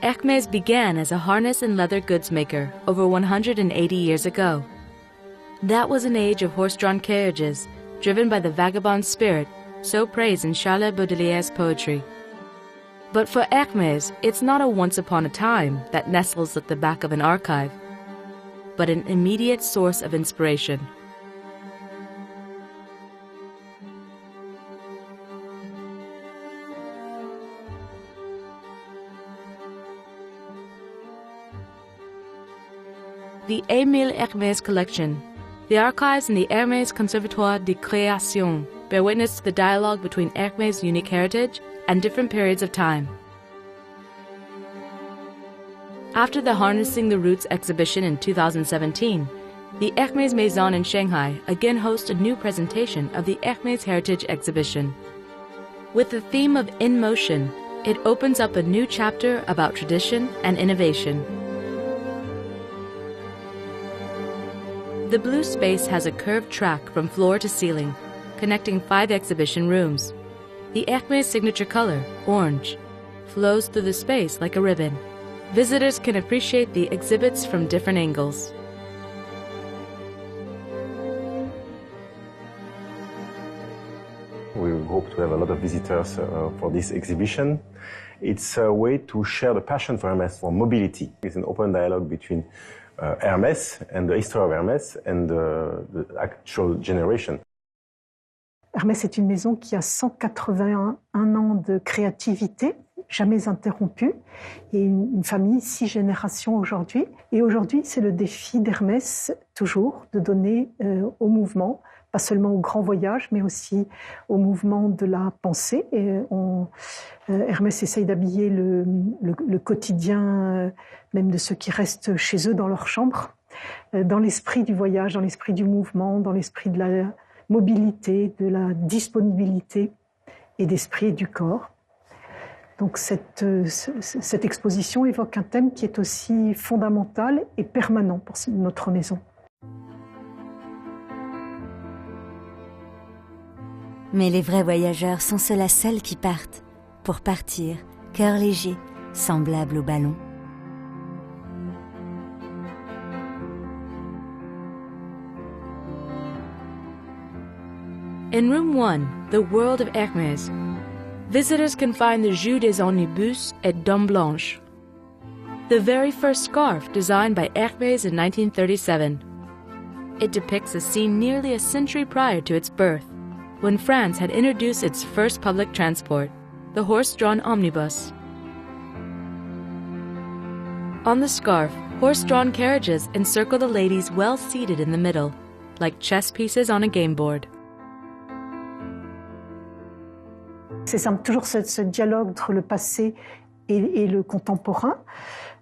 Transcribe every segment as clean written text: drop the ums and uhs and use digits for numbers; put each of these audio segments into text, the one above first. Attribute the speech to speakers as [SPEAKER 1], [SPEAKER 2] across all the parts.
[SPEAKER 1] Hermès began as a harness and leather goods maker over 180 years ago. That was an age of horse-drawn carriages, driven by the vagabond spirit, so praised in Charles Baudelaire's poetry. But for Hermès, it's not a once upon a time that nestles at the back of an archive, but an immediate source of inspiration. The Émile Hermès collection, the archives in the Hermès Conservatoire de Création, bear witness to the dialogue between Hermès' unique heritage and different periods of time. After the Harnessing the Roots exhibition in 2017, the Hermès Maison in Shanghai again hosts a new presentation of the Hermès Heritage Exhibition. With the theme of In Motion, it opens up a new chapter about tradition and innovation. The blue space has a curved track from floor to ceiling, connecting 5 exhibition rooms. The Hermès signature color, orange, flows through the space like a ribbon. Visitors can appreciate the exhibits from different angles.
[SPEAKER 2] We hope to have a lot of visitors for this exhibition. It's a way to share the passion for Hermès, for mobility. It's an open dialogue between Hermès and the history of Hermès and the actual generation.
[SPEAKER 3] Hermès est une maison qui a 181 ans de créativité, jamais interrompue, et une famille 6 générations aujourd'hui. Et aujourd'hui, c'est le défi d'Hermès, toujours, de donner au mouvement, pas seulement au grand voyage, mais aussi au mouvement de la pensée. Et Hermès essaye d'habiller le quotidien, même de ceux qui restent chez eux dans leur chambre, dans l'esprit du voyage, dans l'esprit du mouvement, dans l'esprit de la mobilité, de la disponibilité et d'esprit et du corps. Donc cette exposition évoque un thème qui est aussi fondamental et permanent pour notre maison.
[SPEAKER 4] Mais les vrais voyageurs sont ceux-là seuls qui partent, pour partir, cœur léger, semblable au ballon.
[SPEAKER 1] In Room 1, The World of Hermès, visitors can find the Jeu des Omnibus et Dame Blanche, the very first scarf designed by Hermès in 1937. It depicts a scene nearly a century prior to its birth, when France had introduced its first public transport, the horse-drawn omnibus. On the scarf, horse-drawn carriages encircle the ladies well seated in the middle, like chess pieces on a game board.
[SPEAKER 3] C'est simple, toujours ce dialogue entre le passé et le contemporain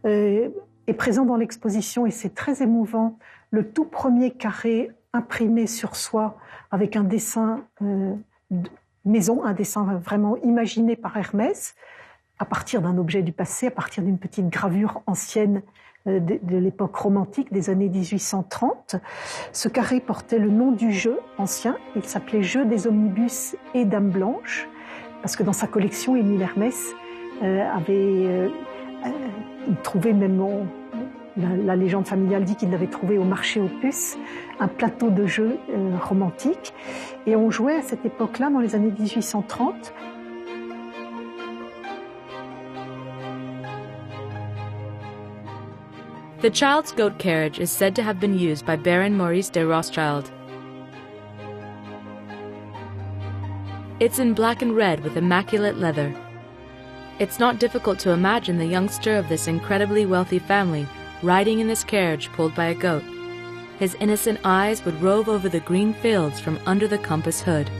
[SPEAKER 3] est présent dans l'exposition et c'est très émouvant. Le tout premier carré imprimé sur soie avec un dessin maison, un dessin vraiment imaginé par Hermès, à partir d'un objet du passé, à partir d'une petite gravure ancienne de l'époque romantique des années 1830. Ce carré portait le nom du jeu ancien, il s'appelait Jeu des Omnibus et Dame Blanche, parce que dans sa collection, Émile Hermès avait trouvé, même la légende familiale dit qu'il l'avait trouvé au marché aux puces, un plateau de jeu romantique. Et on jouait à cette époque-là, dans les années 1830.
[SPEAKER 1] The child's goat carriage is said to have been used by Baron Maurice de Rothschild. It's in black and red with immaculate leather. It's not difficult to imagine the youngster of this incredibly wealthy family riding in this carriage pulled by a goat. His innocent eyes would rove over the green fields from under the compass hood.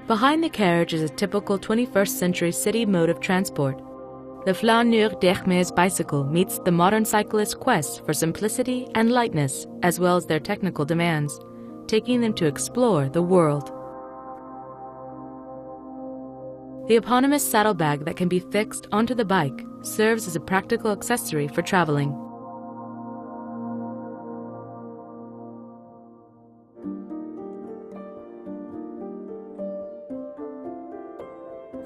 [SPEAKER 1] Behind the carriage is a typical 21st century city mode of transport. The Flaneur d'Hermès bicycle meets the modern cyclist's quest for simplicity and lightness, as well as their technical demands, taking them to explore the world. The eponymous saddlebag that can be fixed onto the bike serves as a practical accessory for traveling.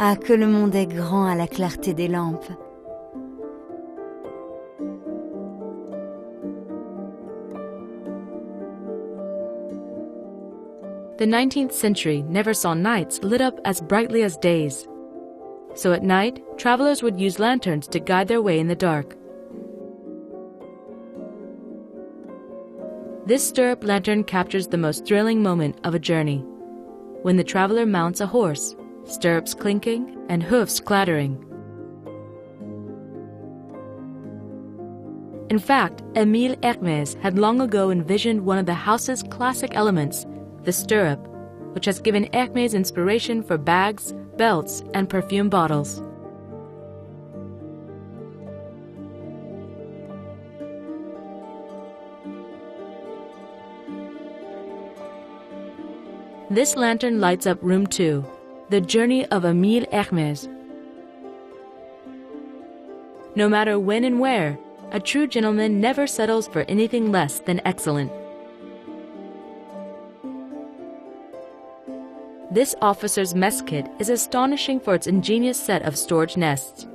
[SPEAKER 4] Ah, que le monde est grand à la clarté des lampes.
[SPEAKER 1] The 19th century never saw nights lit up as brightly as days. So at night, travelers would use lanterns to guide their way in the dark. This stirrup lantern captures the most thrilling moment of a journey, when the traveler mounts a horse, stirrups clinking and hoofs clattering. In fact, Émile Hermès had long ago envisioned one of the house's classic elements, the stirrup, which has given Hermès inspiration for bags, belts, and perfume bottles. This lantern lights up room 2, the journey of Émile Hermès. No matter when and where, a true gentleman never settles for anything less than excellent. This officer's mess kit is astonishing for its ingenious set of storage nests.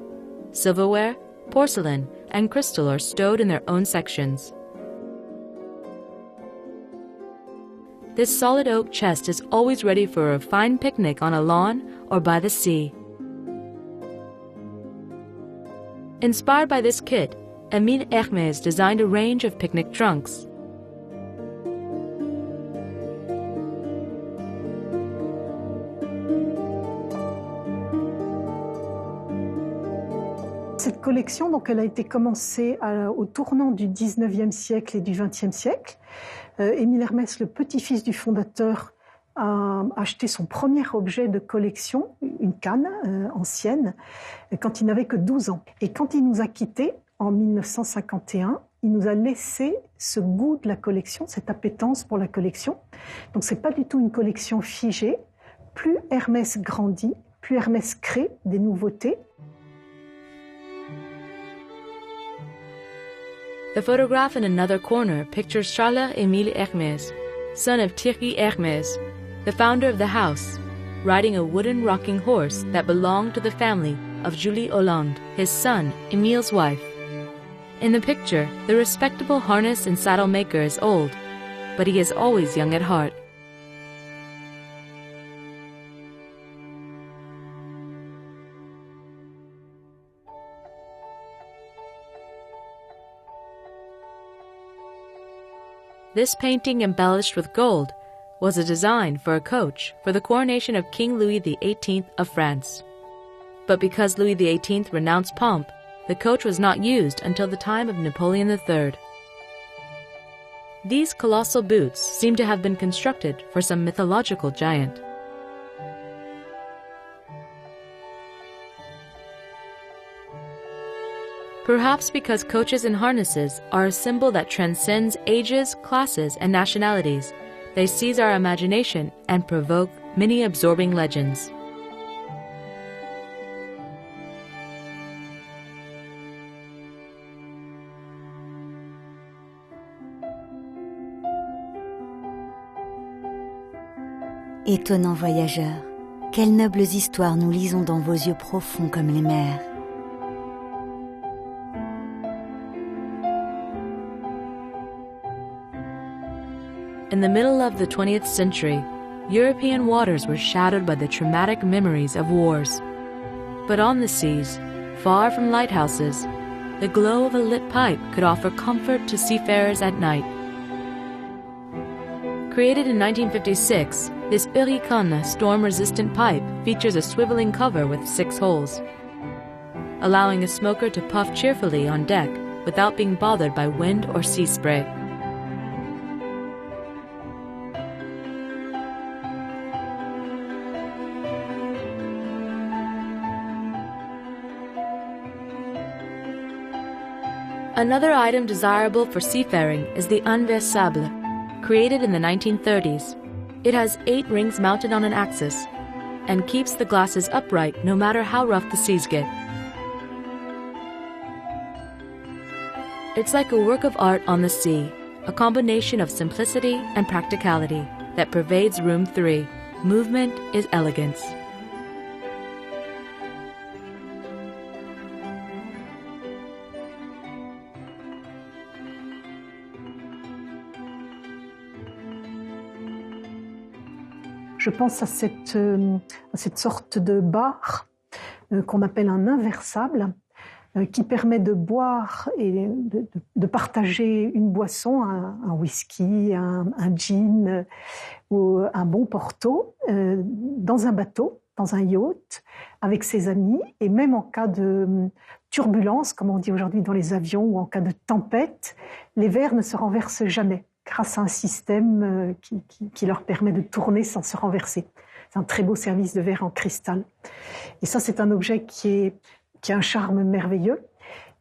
[SPEAKER 1] Silverware, porcelain, and crystal are stowed in their own sections. This solid oak chest is always ready for a fine picnic on a lawn or by the sea. Inspired by this kit, Émile Hermès designed a range of picnic trunks.
[SPEAKER 3] Cette collection, donc, elle a été commencée au tournant du 19e siècle et du 20e siècle. Émile Hermès, le petit-fils du fondateur, a acheté son premier objet de collection, une canne ancienne, quand il n'avait que 12 ans. Et quand il nous a quittés en 1951, il nous a laissé ce goût de la collection, cette appétence pour la collection. Donc c'est pas du tout une collection figée. Plus Hermès grandit, plus Hermès crée des nouveautés.
[SPEAKER 1] The photograph in another corner pictures Charles-Émile Hermès, son of Thierry Hermès, the founder of the house, riding a wooden rocking horse that belonged to the family of Julie Hollande, his son, Émile's wife. In the picture, the respectable harness and saddle maker is old, but he is always young at heart. This painting, embellished with gold, was a design for a coach for the coronation of King Louis XVIII of France. But because Louis XVIII renounced pomp, the coach was not used until the time of Napoleon III. These colossal boots seem to have been constructed for some mythological giant. Perhaps because coaches and harnesses are a symbol that transcends ages, classes, and nationalities, they seize our imagination and provoke many absorbing legends.
[SPEAKER 4] Étonnants voyageurs, quelles nobles histoires nous lisons dans vos yeux profonds comme les mers.
[SPEAKER 1] In the middle of the 20th century, European waters were shadowed by the traumatic memories of wars. But on the seas, far from lighthouses, the glow of a lit pipe could offer comfort to seafarers at night. Created in 1956, this Hurricane storm-resistant pipe features a swiveling cover with 6 holes, allowing a smoker to puff cheerfully on deck without being bothered by wind or sea spray. Another item desirable for seafaring is the inversable, created in the 1930s. It has 8 rings mounted on an axis and keeps the glasses upright no matter how rough the seas get. It's like a work of art on the sea, a combination of simplicity and practicality that pervades room 3. Movement is elegance.
[SPEAKER 3] Je pense à cette sorte de bar qu'on appelle un inversable, qui permet de boire et de partager une boisson, un whisky, un gin ou un bon porto, dans un bateau, dans un yacht, avec ses amis, et même en cas de turbulence, comme on dit aujourd'hui dans les avions, ou en cas de tempête, les verres ne se renversent jamais, grâce à un système qui leur permet de tourner sans se renverser. C'est un très beau service de verre en cristal. Et ça, c'est un objet qui a un charme merveilleux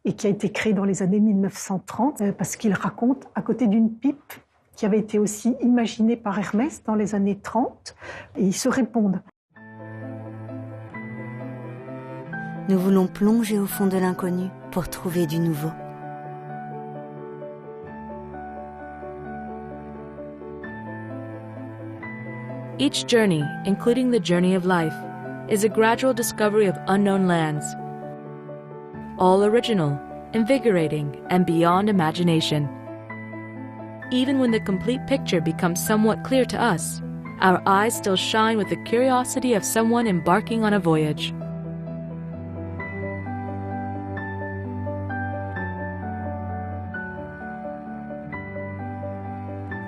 [SPEAKER 3] et qui a été créé dans les années 1930 parce qu'il raconte, à côté d'une pipe qui avait été aussi imaginée par Hermès dans les années 30, et ils se répondent.
[SPEAKER 4] Nous voulons plonger au fond de l'inconnu pour trouver du nouveau.
[SPEAKER 1] Each journey, including the journey of life, is a gradual discovery of unknown lands. All original, invigorating, and beyond imagination. Even when the complete picture becomes somewhat clear to us, our eyes still shine with the curiosity of someone embarking on a voyage.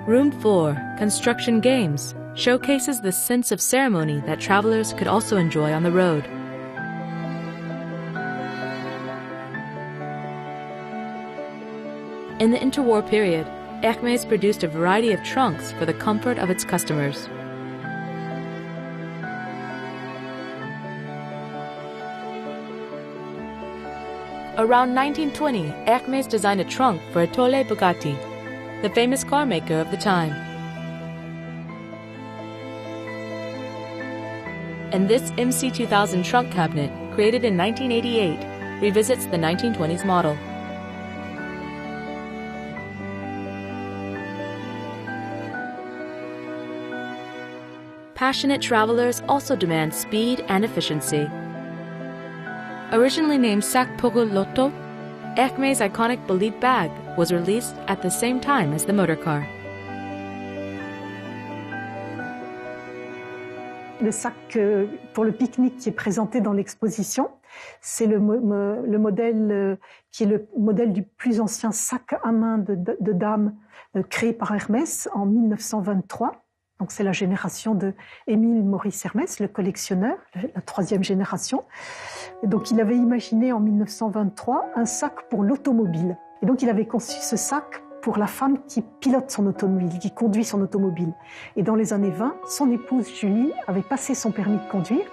[SPEAKER 1] Room 4, Construction Games, showcases the sense of ceremony that travelers could also enjoy on the road. In the interwar period, Hermès produced a variety of trunks for the comfort of its customers. Around 1920, Hermès designed a trunk for Ettore Bugatti, the famous car maker of the time. And this MC2000 trunk cabinet, created in 1988, revisits the 1920s model. Passionate travelers also demand speed and efficiency. Originally named Sac pour l'auto, Hermès' iconic bolide bag was released at the same time as the motorcar.
[SPEAKER 3] Le sac pour le pique-nique qui est présenté dans l'exposition, c'est le modèle qui est le modèle du plus ancien sac à main de dames créé par Hermès en 1923. Donc c'est la génération de Émile Maurice Hermès, le collectionneur, la troisième génération. Et donc il avait imaginé en 1923 un sac pour l'automobile. Et donc il avait conçu ce sac pour la femme qui pilote son automobile, qui conduit son automobile. Et dans les années 20, son épouse Julie avait passé son permis de conduire.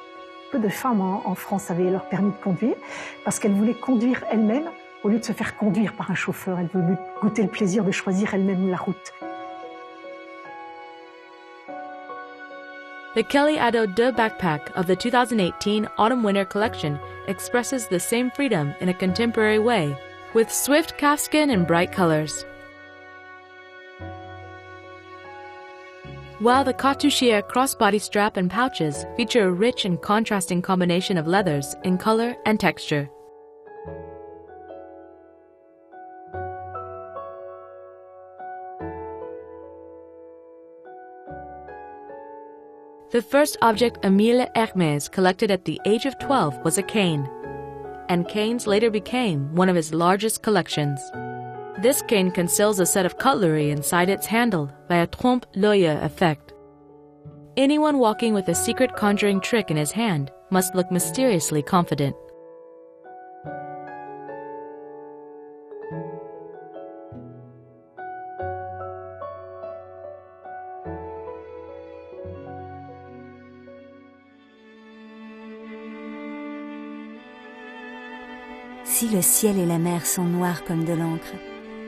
[SPEAKER 3] Peu de femmes en France avaient leur permis de conduire parce qu'elle voulait conduire elle-même au lieu de se faire conduire par un chauffeur. Elle voulait goûter le plaisir de choisir elle-même la route.
[SPEAKER 1] The Kelly Ado 2 backpack of the 2018 Autumn-Winter collection expresses the same freedom in a contemporary way, with swift calfskin and bright colors. While the cartouchiere crossbody strap and pouches feature a rich and contrasting combination of leathers in color and texture. The first object Émile Hermès collected at the age of 12 was a cane, and canes later became one of his largest collections. This cane conceals a set of cutlery inside its handle by a trompe-l'œil effect. Anyone walking with a secret conjuring trick in his hand must look mysteriously confident.
[SPEAKER 4] Si le ciel et la mer sont noirs comme de l'encre,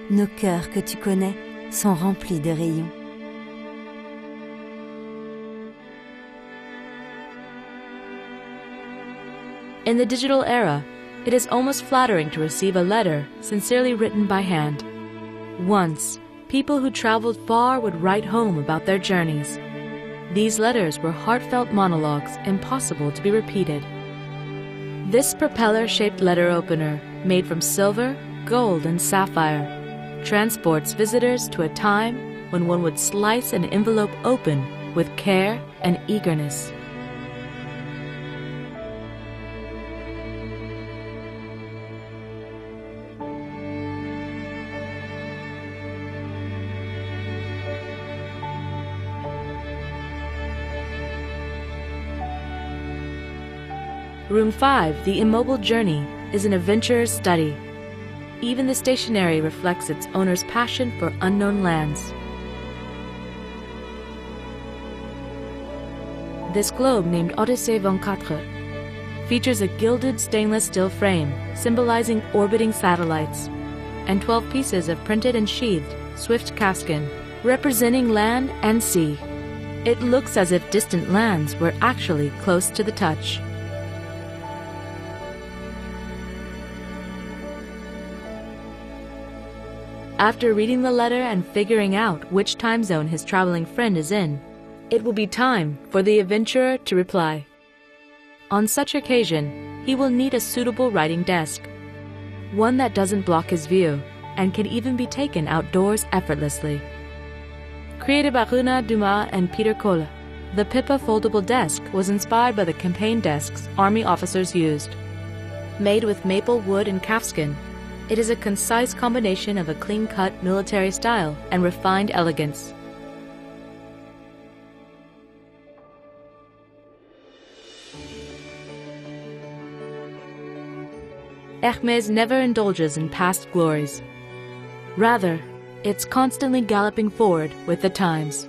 [SPEAKER 4] nos cœurs que tu connais sont remplis de rayons.
[SPEAKER 1] In the digital era, it is almost flattering to receive a letter sincerely written by hand. Once, people who traveled far would write home about their journeys. These letters were heartfelt monologues impossible to be repeated. This propeller-shaped letter opener, made from silver, gold, and sapphire, transports visitors to a time when one would slice an envelope open with care and eagerness. Room 5, The Immobile Journey, is an adventurer's study. Even the stationery reflects its owner's passion for unknown lands. This globe, named Odyssée 24, features a gilded stainless steel frame symbolizing orbiting satellites, and 12 pieces of printed and sheathed swift calfskin, representing land and sea. It looks as if distant lands were actually close to the touch. After reading the letter and figuring out which time zone his traveling friend is in, it will be time for the adventurer to reply. On such occasion, he will need a suitable writing desk, one that doesn't block his view and can even be taken outdoors effortlessly. Created by Renard Dumas and Peter Kolle, the Pippa foldable desk was inspired by the campaign desks army officers used. Made with maple wood and calfskin, it is a concise combination of a clean-cut military style and refined elegance. Hermès never indulges in past glories. Rather, it's constantly galloping forward with the times.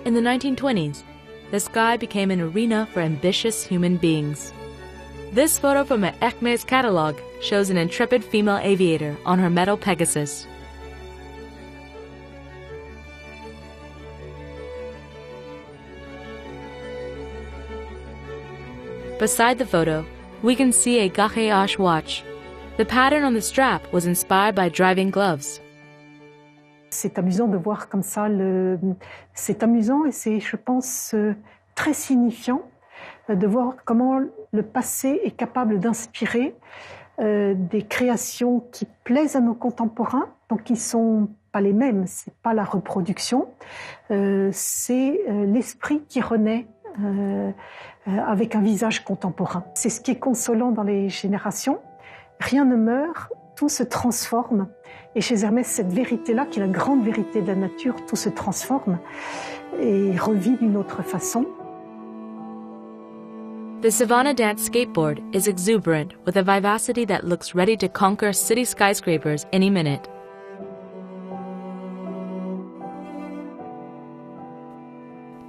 [SPEAKER 1] In the 1920s, the sky became an arena for ambitious human beings. This photo from an Hermès catalog shows an intrepid female aviator on her metal Pegasus. Beside the photo, we can see a Garé-H watch. The pattern on the strap was inspired by driving gloves.
[SPEAKER 3] C'est amusant de voir comme ça, c'est amusant et c'est, je pense, très signifiant de voir comment le passé est capable d'inspirer des créations qui plaisent à nos contemporains, donc qui ne sont pas les mêmes, ce n'est pas la reproduction, c'est l'esprit qui renaît avec un visage contemporain. C'est ce qui est consolant dans les générations. Rien ne meurt, tout se transforme. Et chez Hermès, cette vérité-là, qui est la grande vérité de la nature, tout se transforme et revit d'une autre façon.
[SPEAKER 1] The Savannah Dance skateboard is exuberant with a vivacity that looks ready to conquer city skyscrapers any minute.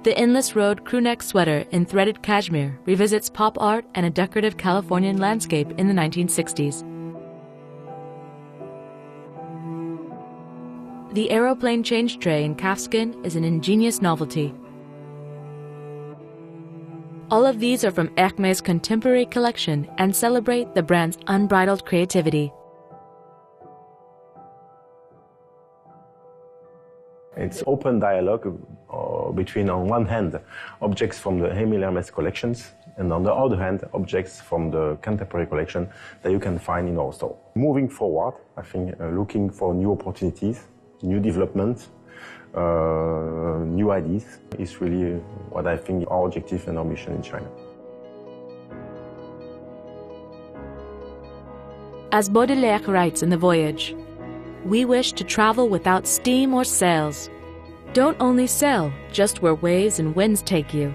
[SPEAKER 1] The Endless Road crewneck sweater in threaded cashmere revisits pop art and a decorative Californian landscape in the 1960s. The aeroplane change tray in calfskin is an ingenious novelty. All of these are from Hermès' contemporary collection and celebrate the brand's unbridled creativity.
[SPEAKER 2] It's open dialogue between, on one hand, objects from the Hermès collections, and on the other hand, objects from the contemporary collection that you can find in our store. Moving forward, I think looking for new opportunities, new development, new ideas is really what I think our objective and our mission in China.
[SPEAKER 1] As Baudelaire writes in The Voyage, we wish to travel without steam or sails. Don't only sail just where waves and winds take you.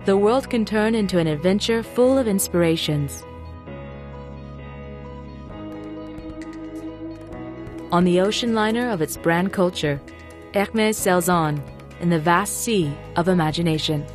[SPEAKER 1] The world can turn into an adventure full of inspirations. On the ocean liner of its brand culture, Hermès sails on in the vast sea of imagination.